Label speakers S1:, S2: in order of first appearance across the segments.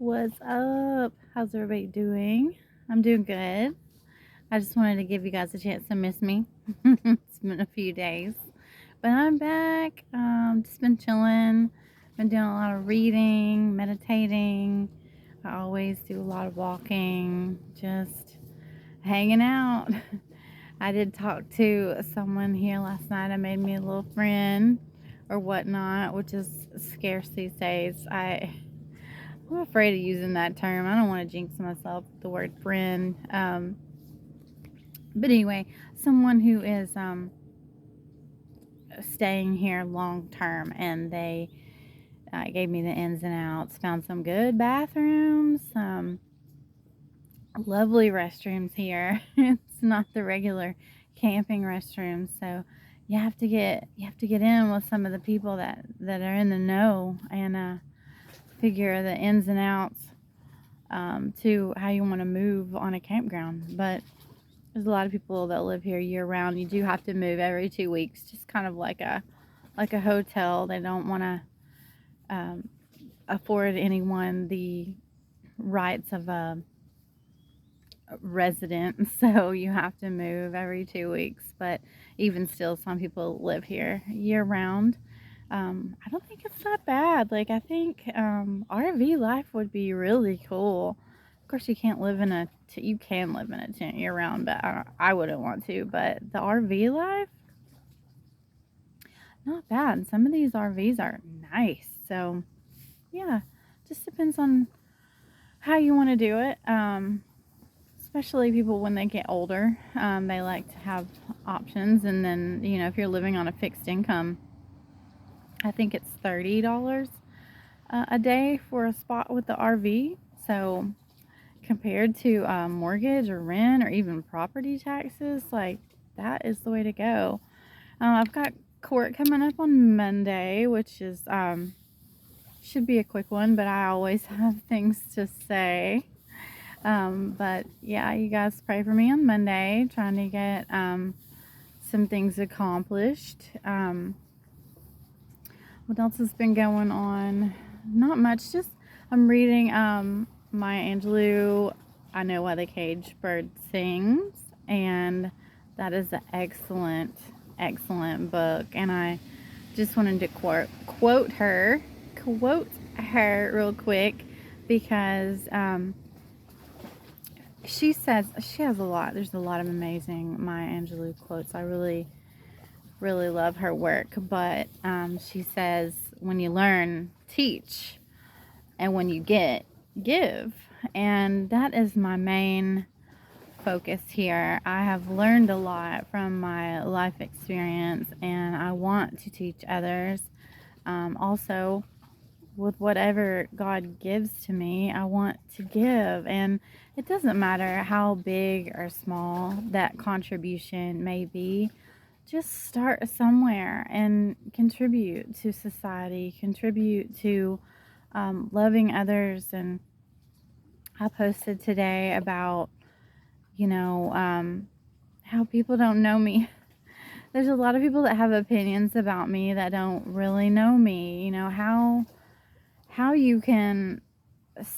S1: What's up? How's everybody doing? I'm doing good. I just wanted to give you guys a chance to miss me. It's been a few days, but I'm back. Just been chilling. Been doing a lot of reading, meditating. I always do a lot of walking, just hanging out. I did talk to someone here last night. I made me a little friend or whatnot, which is scarce these days. I'm afraid of using that term. I don't want to jinx myself with the word friend. But anyway, someone who is staying here long term, and they gave me the ins and outs. Found some good bathrooms, some lovely restrooms here. It's not the regular camping restrooms, so you have to get in with some of the people that are in the know and figure the ins and outs to how you want to move on a campground. But there's a lot of people that live here year round. You do have to move every 2 weeks, just kind of like a hotel. They don't want to afford anyone the rights of a resident, so you have to move every 2 weeks. But even still, some people live here year round. I don't think it's that bad. Like, I think RV life would be really cool. Of course, you can live in a tent year round, but I wouldn't want to. But the RV life, not bad. Some of these RVs are nice. So yeah, just depends on how you want to do it. Especially people when they get older, they like to have options. And then if you're living on a fixed income, I think it's $30 a day for a spot with the RV. So compared to mortgage or rent or even property taxes, like that is the way to go. I've got court coming up on Monday, which is should be a quick one, but I always have things to say. But yeah, you guys pray for me on Monday, trying to get some things accomplished. What else has been going on? Not much. Just I'm reading Maya Angelou. I Know Why the Caged Bird Sings, and that is an excellent book. And I just wanted to quote her real quick because she says she has a lot. There's a lot of amazing Maya Angelou quotes. I really love her work, but she says, when you learn, teach, and when you get, give. And that is my main focus here. I have learned a lot from my life experience, and I want to teach others. Also, with whatever God gives to me, I want to give. And it doesn't matter how big or small that contribution may be. Just start somewhere and contribute to society, contribute to loving others. And I posted today about, you know, how people don't know me. There's a lot of people that have opinions about me that don't really know me. How you can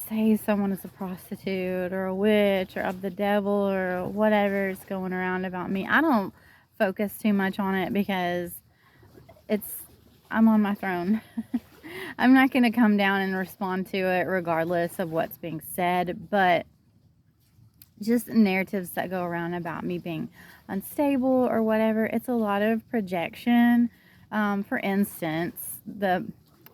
S1: say someone is a prostitute or a witch or of the devil or whatever is going around about me. I don't focus too much on it because it's I'm on my throne. I'm not going to come down and respond to it regardless of what's being said, but just narratives that go around about me being unstable or whatever, it's a lot of projection. For instance, the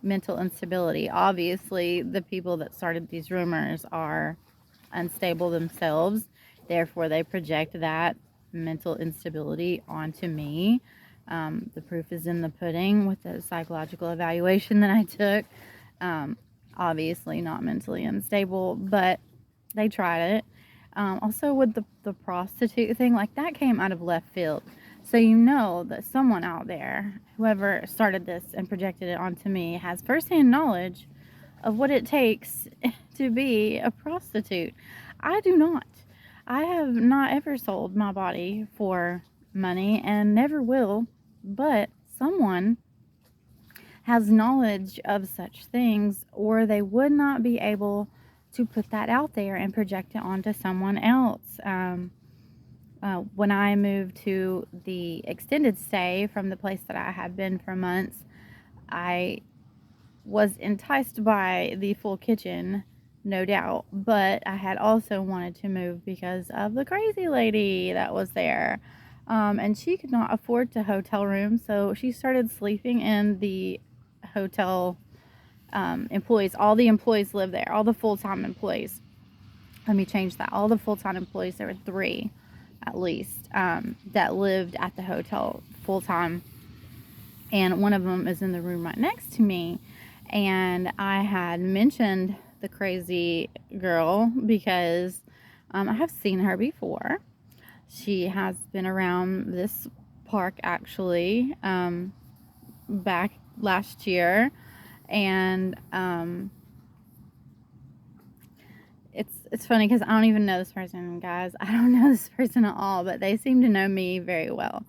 S1: mental instability. Obviously, the people that started these rumors are unstable themselves. Therefore, they project that mental instability onto me. The proof is in the pudding with the psychological evaluation that I took. Obviously, not mentally unstable, but they tried it. Also, with the prostitute thing, like that came out of left field. So you know that someone out there, whoever started this and projected it onto me, has firsthand knowledge of what it takes to be a prostitute. I do not. I have not ever sold my body for money and never will, but someone has knowledge of such things, or they would not be able to put that out there and project it onto someone else. When I moved to the extended stay from the place that I had been for months, I was enticed by the full kitchen, no doubt, but I had also wanted to move because of the crazy lady that was there. And she could not afford to hotel room, so she started sleeping in the hotel employees. All the employees live there, all the full-time employees. Let me change that. All the full-time employees, there were 3 at least, that lived at the hotel full-time. And one of them is in the room right next to me. And I had mentioned the crazy girl because I have seen her before. She has been around this park actually back last year. And it's funny because I don't even know this person, guys. I don't know this person at all, but they seem to know me very well.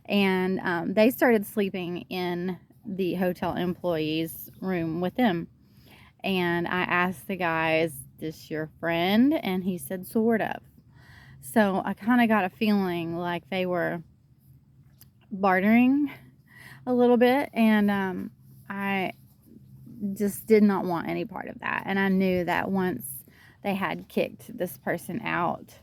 S1: And they started sleeping in the hotel employees' room with them. And I asked the guy, "Is this your friend?" And he said, "Sort of." So I kind of got a feeling like they were bartering a little bit. And I just did not want any part of that. And I knew that once they had kicked this person out,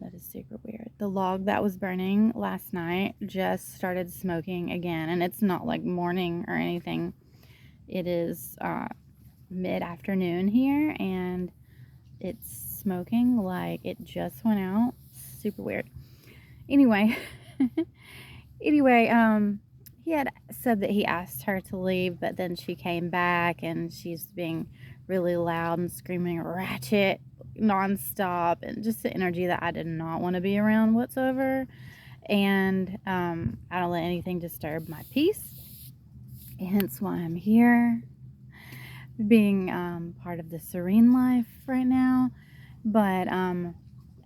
S1: that is super weird. The log that was burning last night just started smoking again. And it's not like morning or anything. It is mid-afternoon here, and it's smoking like it just went out. Super weird. Anyway, he had said that he asked her to leave, but then she came back and she's being really loud and screaming ratchet nonstop, and just the energy that I did not want to be around whatsoever. And I don't let anything disturb my peace, hence why I'm here, being part of the serene life right now. But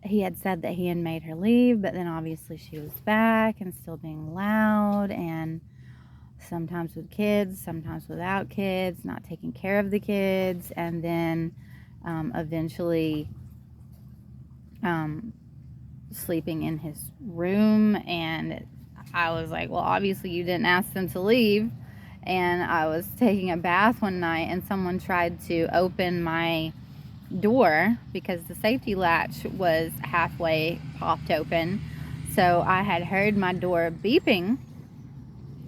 S1: he had said that he had made her leave, but then obviously she was back and still being loud, and sometimes with kids, sometimes without kids, not taking care of the kids, and then eventually sleeping in his room. And I was like, well, obviously you didn't ask them to leave. And I was taking a bath one night, and someone tried to open my door because the safety latch was halfway popped open. So I had heard my door beeping,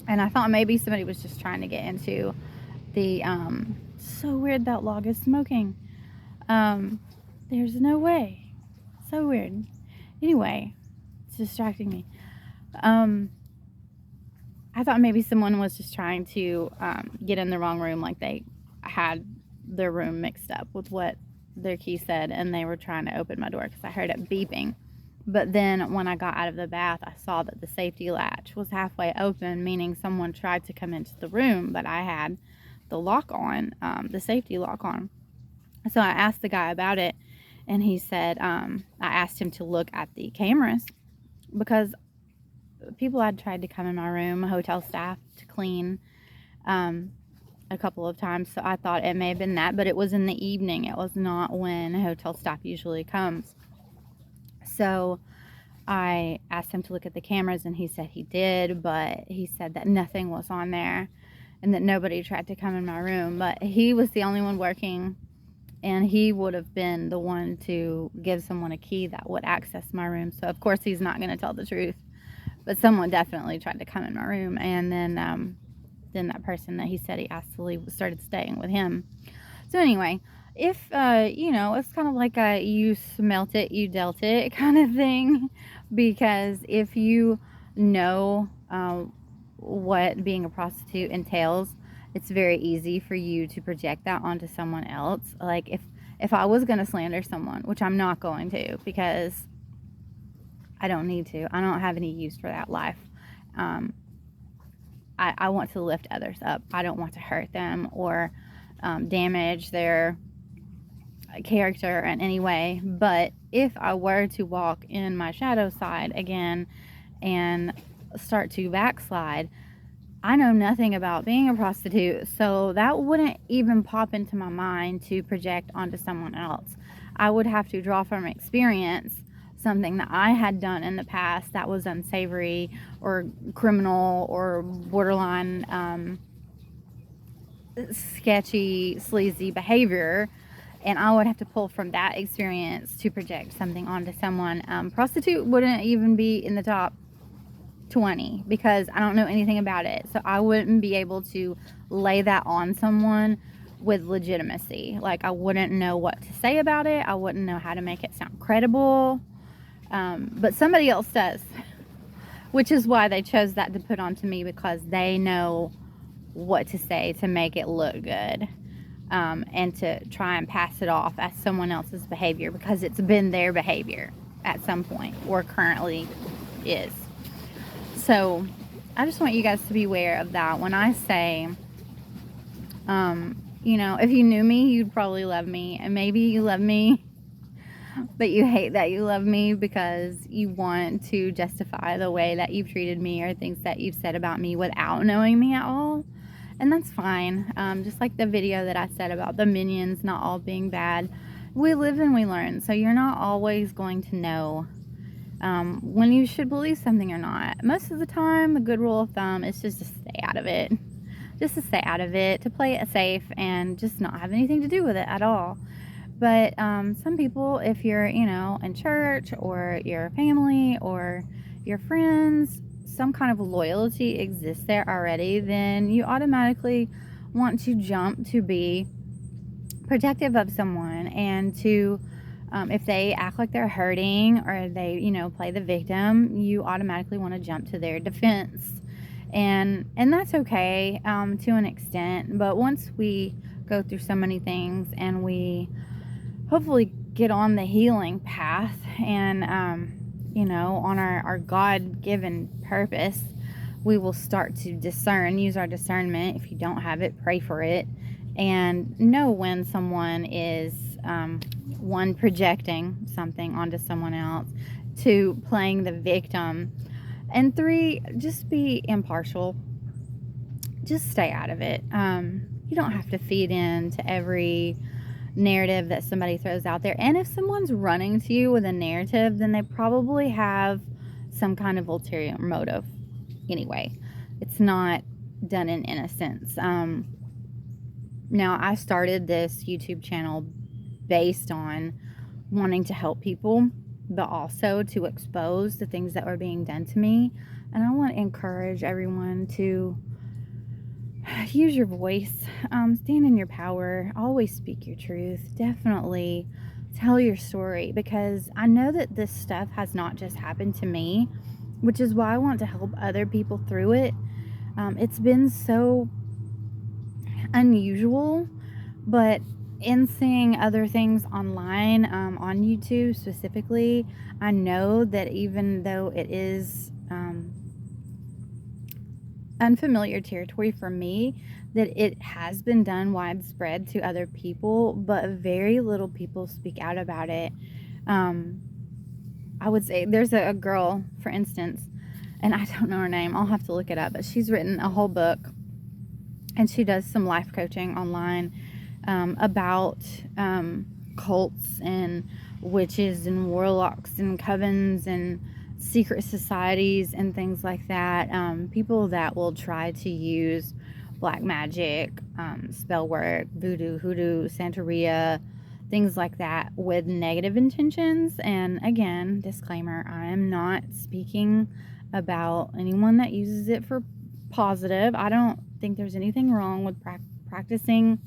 S1: and I thought maybe somebody was just trying to get into the so weird that log is smoking. There's no way. So weird. Anyway, it's distracting me. I thought maybe someone was just trying to get in the wrong room, like they had their room mixed up with what their key said, and they were trying to open my door because I heard it beeping. But then when I got out of the bath, I saw that the safety latch was halfway open, meaning someone tried to come into the room, but I had the lock on, the safety lock on. So I asked the guy about it, and he said, I asked him to look at the cameras because people had tried to come in my room, hotel staff, to clean a couple of times. So I thought it may have been that, but it was in the evening. It was not when hotel staff usually comes. So I asked him to look at the cameras, and he said he did, but he said that nothing was on there and that nobody tried to come in my room. But he was the only one working, and he would have been the one to give someone a key that would access my room. So of course he's not going to tell the truth, but someone definitely tried to come in my room. And then that person that he said he asked to leave started staying with him. So anyway, if it's kind of like a you smelt it, you dealt it kind of thing, because if you know what being a prostitute entails, it's very easy for you to project that onto someone else. Like if I was going to slander someone, which I'm not going to because I don't need to, I don't have any use for that life. I want to lift others up. I don't want to hurt them or damage their character in any way. But if I were to walk in my shadow side again and start to backslide, I know nothing about being a prostitute, so that wouldn't even pop into my mind to project onto someone else. I would have to draw from experience something that I had done in the past that was unsavory or criminal or borderline sketchy, sleazy behavior, and I would have to pull from that experience to project something onto someone. Prostitute wouldn't even be in the top 20 because I don't know anything about it. So I wouldn't be able to lay that on someone with legitimacy. Like, I wouldn't know what to say about it. I wouldn't know how to make it sound credible. But somebody else does, which is why they chose that to put onto me, because they know what to say to make it look good. And to try and pass it off as someone else's behavior because it's been their behavior at some point or currently is. So I just want you guys to be aware of that. When I say, if you knew me, you'd probably love me. And maybe you love me, but you hate that you love me because you want to justify the way that you've treated me or things that you've said about me without knowing me at all. And that's fine. Just like the video that I said about the minions not all being bad. We live and we learn. So you're not always going to know when you should believe something or not. Most of the time, the good rule of thumb is just to stay out of it. Just to stay out of it, to play it safe, and just not have anything to do with it at all. But some people, if you're, in church or your family or your friends, some kind of loyalty exists there already, then you automatically want to jump to be protective of someone and to if they act like they're hurting or they play the victim, you automatically want to jump to their defense, and that's okay to an extent. But once we go through so many things and we hopefully get on the healing path and on our God-given purpose, we will start to use our discernment. If you don't have it, pray for it, and know when someone is one, projecting something onto someone else, two, playing the victim, and three, just be impartial. Just stay out of it. You don't have to feed into every narrative that somebody throws out there. And if someone's running to you with a narrative, then they probably have some kind of ulterior motive anyway. It's not done in innocence. Now, I started this YouTube channel based on wanting to help people, but also to expose the things that were being done to me. And I want to encourage everyone to use your voice, stand in your power, always speak your truth, definitely tell your story, because I know that this stuff has not just happened to me, which is why I want to help other people through it. It's been so unusual, but in seeing other things online, on YouTube specifically, I know that even though it is unfamiliar territory for me, that it has been done widespread to other people, but very little people speak out about it. I would say there's a girl, for instance, and I don't know her name, I'll have to look it up, but she's written a whole book and she does some life coaching online about cults and witches and warlocks and covens and secret societies and things like that. People that will try to use black magic, spell work, voodoo, hoodoo, santeria, things like that with negative intentions. And again, disclaimer, I am not speaking about anyone that uses it for positive. I don't think there's anything wrong with practicing.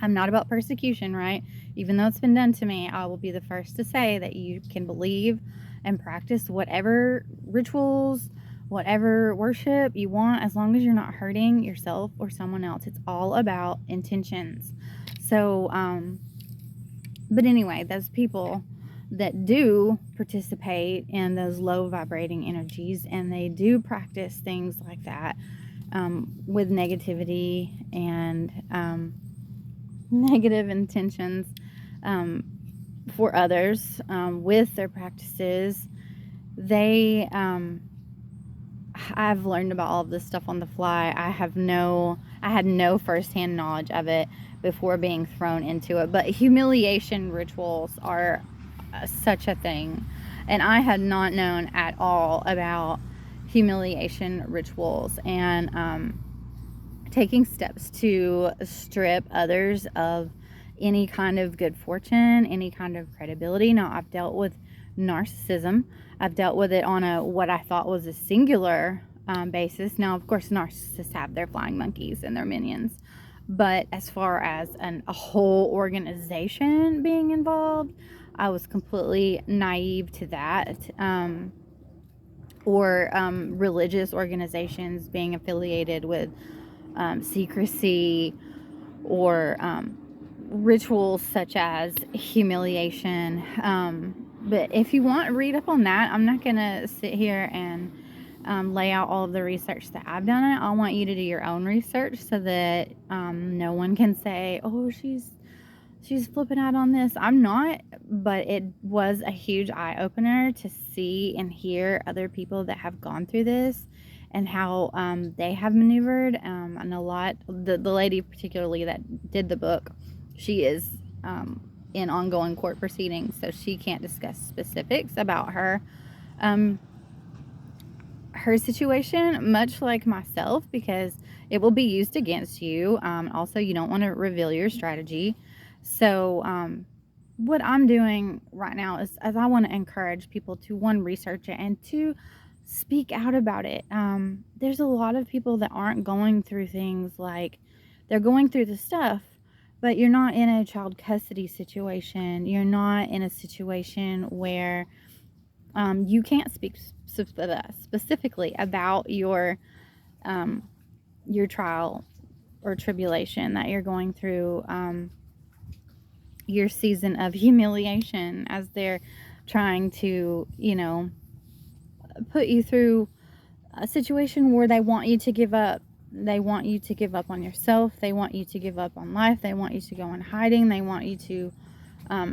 S1: I'm not about persecution, right? Even though it's been done to me, I will be the first to say that you can believe and practice whatever rituals, whatever worship you want, as long as you're not hurting yourself or someone else. It's all about intentions. So, but anyway, those people that do participate in those low vibrating energies and they do practice things like that with negativity and negative intentions for others with their practices, they I've learned about all of this stuff on the fly. I had no firsthand knowledge of it before being thrown into it. But humiliation rituals are such a thing. And I had not known at all about humiliation rituals and taking steps to strip others of any kind of good fortune, any kind of credibility. Now, I've dealt with narcissism. I've dealt with it on a what I thought was a singular basis. Now, of course, narcissists have their flying monkeys and their minions. But as far as a whole organization being involved, I was completely naive to that. Or religious organizations being affiliated with secrecy or rituals such as humiliation. But if you want, read up on that. I'm not going to sit here and lay out all of the research that I've done. I want you to do your own research so that no one can say, oh, she's flipping out on this. I'm not, but it was a huge eye-opener to see and hear other people that have gone through this and how they have maneuvered. And a lot, the lady particularly that did the book, she is in ongoing court proceedings, so she can't discuss specifics about her her situation, much like myself, because it will be used against you. Also, you don't want to reveal your strategy. So what I'm doing right now is I want to encourage people to, one, research it, and two, speak out about it. There's a lot of people that aren't going through things like they're going through the stuff, but you're not in a child custody situation. You're not in a situation where you can't speak specifically about your trial or tribulation that you're going through, your season of humiliation as they're trying to, put you through a situation where they want you to give up. They want you to give up on yourself. They want you to give up on life. They want you to go in hiding. They want you to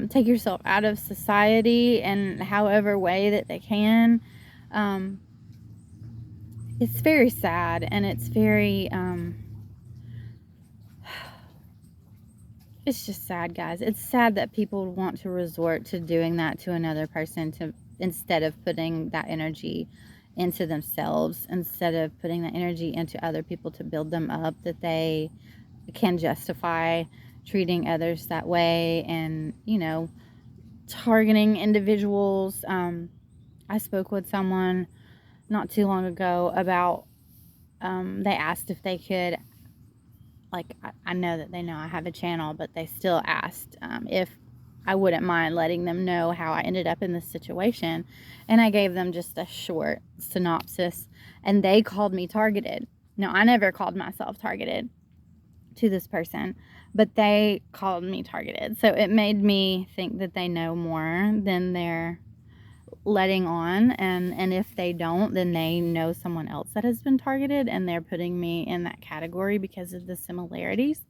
S1: take yourself out of society in however way that they can. It's very sad, and it's very it's just sad, guys. It's sad that people want to resort to doing that to another person instead of putting that energy into themselves, instead of putting that energy into other people to build them up, that they can justify treating others that way and, targeting individuals. I spoke with someone not too long ago about, they asked if they could, I know that they know I have a channel, but they still asked if I wouldn't mind letting them know how I ended up in this situation. And I gave them just a short synopsis, and they called me targeted. No, I never called myself targeted to this person, but they called me targeted. So it made me think that they know more than they're letting on, and if they don't, then they know someone else that has been targeted, and they're putting me in that category because of the similarities.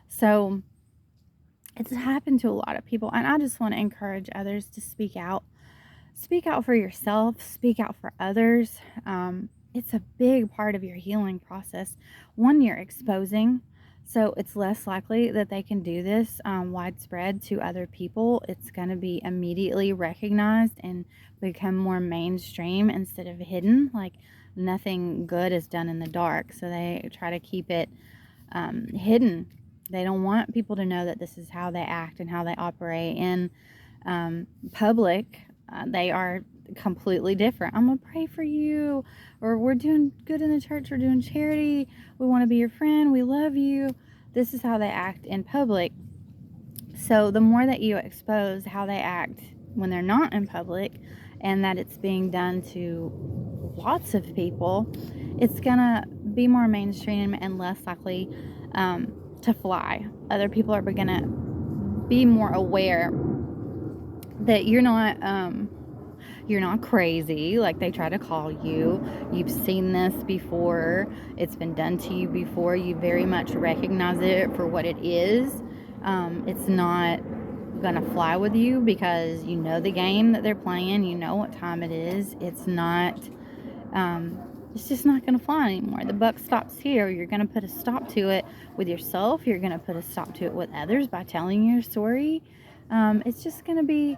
S1: So it's happened to a lot of people, and I just want to encourage others to speak out for yourself, speak out for others. It's a big part of your healing process. One, you're exposing, so it's less likely that they can do this widespread to other people. It's going to be immediately recognized and become more mainstream instead of hidden. Like, nothing good is done in the dark, so they try to keep it hidden. They don't want people to know that this is how they act and how they operate in public. They are completely different. I'm gonna pray for you, or we're doing good in the church, we're doing charity, we want to be your friend, we love you. This is how they act in public. So the more that you expose how they act when they're not in public, and that it's being done to lots of people, it's gonna be more mainstream and less likely to fly. Other people are gonna be more aware that you're not crazy like they try to call you. You've seen this before. It's been done to you before. You very much recognize it for what it is. It's not gonna fly with you because you know the game that they're playing. You know what time it is. It's not It's just not going to fly anymore. The buck stops here. You're going to put a stop to it with yourself. You're going to put a stop to it with others by telling your story. It's just going to be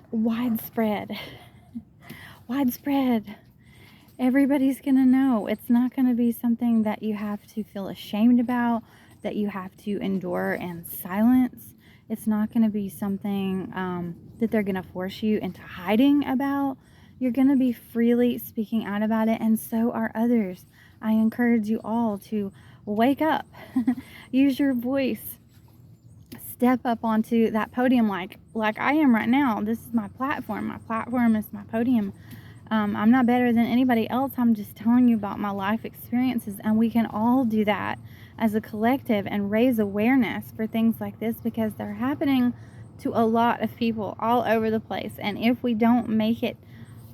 S1: widespread. Widespread. Everybody's going to know. It's not going to be something that you have to feel ashamed about, that you have to endure in silence. It's not going to be something that they're going to force you into hiding about. You're going to be freely speaking out about it, and so are others. I encourage you all to wake up, use your voice, step up onto that podium like I am right now. This is my platform. My platform is my podium. I'm not better than anybody else. I'm just telling you about my life experiences, and we can all do that as a collective and raise awareness for things like this, because they're happening to a lot of people all over the place. And if we don't make it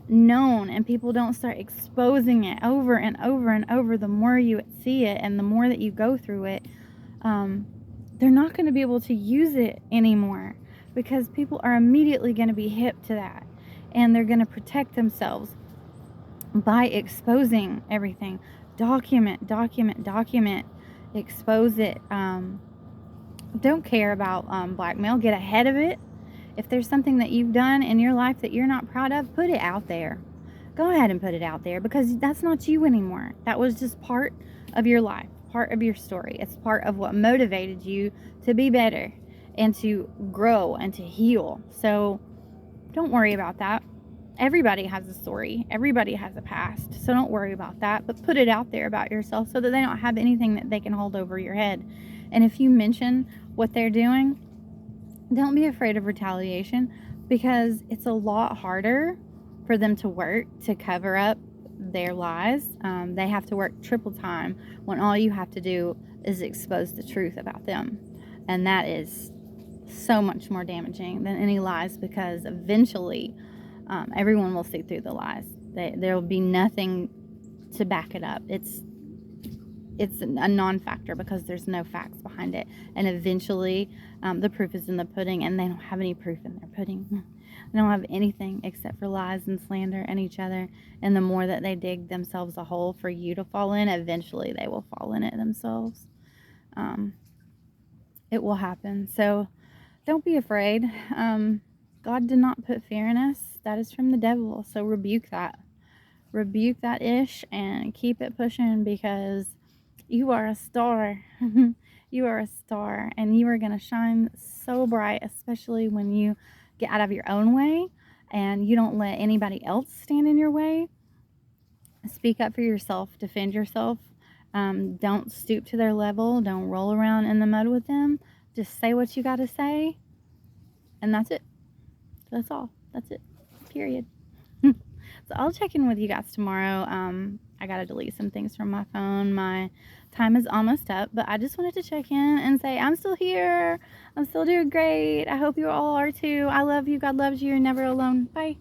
S1: known and people don't start exposing it over and over and over, the more you see it and the more that you go through it, they're not going to be able to use it anymore, because people are immediately going to be hip to that, and they're going to protect themselves by exposing everything. Document, expose it. Don't care about blackmail. Get ahead of it. If there's something that you've done in your life that you're not proud of, put it out there. Go ahead and put it out there, because that's not you anymore. That was just part of your life, part of your story. It's part of what motivated you to be better and to grow and to heal. So don't worry about that. Everybody has a story. Everybody has a past. So don't worry about that, but put it out there about yourself so that they don't have anything that they can hold over your head. And if you mention what they're doing, don't be afraid of retaliation, because it's a lot harder for them to work to cover up their lies. They have to work triple time when all you have to do is expose the truth about them. And that is so much more damaging than any lies, because eventually everyone will see through the lies. There will be nothing to back it up. It's a non-factor, because there's no facts behind it. And eventually the proof is in the pudding, and they don't have any proof in their pudding. They don't have anything except for lies and slander and each other. And the more that they dig themselves a hole for you to fall in, eventually they will fall in it themselves. It will happen. So don't be afraid. God did not put fear in us. That is from the devil. So rebuke that. Rebuke that ish and keep it pushing, because you are a star. You are a star, and you are going to shine so bright, especially when you get out of your own way and you don't let anybody else stand in your way. Speak up for yourself. Defend yourself. Don't stoop to their level. Don't roll around in the mud with them. Just say what you got to say, and that's it. That's all. That's it. Period. So I'll check in with you guys tomorrow. I gotta delete some things from my phone. My time is almost up, but I just wanted to check in and say I'm still here. I'm still doing great. I hope you all are too. I love you. God loves you. You're never alone. Bye.